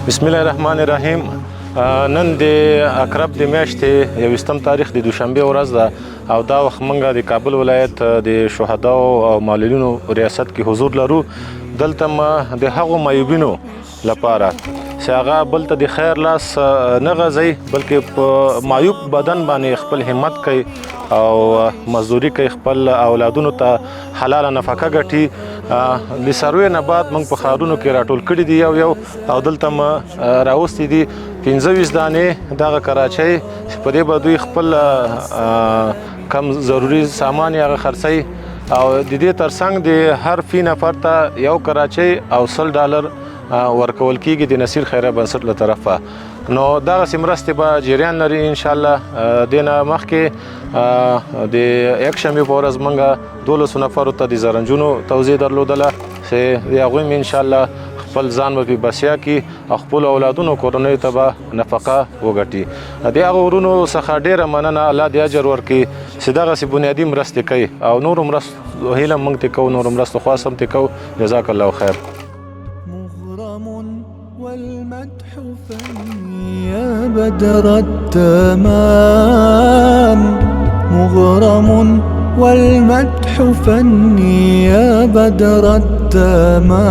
بسم الله الرحمن الرحیم. نن د اقرب د میاشتې 21 تاریخ د دوشنبه ورځ ده او دا وخت موږ د کابل ولایت د شهداو او معلولینو ریاست کې حضور لرو. دلته د هغو معیوبینو لپاره چې هغه بل ته د خیر لاس نه غځي بلکې په معیوب بدن باندې خپل همت کوي او مزدوري کوي، خپل اولادونو ته حلاله نفقه ګټي. د څارویو نه بعد موږ په ښارونو کې راټول کړي دي یو او دلته راوستي دي 15 دانې دغه کراچۍ چې په دې به دوی خپل کم ضروري سامان یې هغه خرڅوي او د دې ترڅنګ د هر فی نفر ته یو کراچۍ او $100 ورکول کیږي د نصیر خیریه بنسټ له طرفه. نو دغسې مرستې به جریان لري انشاءالله. دې نه مخکې د یکشنبې په ورځ موږ 12 نفرو ته د زرنجونو توزیع درلودله چې د هغوی مې انشاءالله خپل ځان به پې بسیا کړي او خپلو اولادونو کورنیو ته به نفقه وګټي. د هغو ورونو څخه ډېره مننه، الله دې اجر ورکړي چې دغسې بنیادي مرستې کوي او نورو مرستو هیله موږ ترې کوو، نورو مرستو خواست هم ترې کوو. جزاک الله خیر. والمدح فني يا بدر التمام، مغرم والمدح فني يا بدر التمام.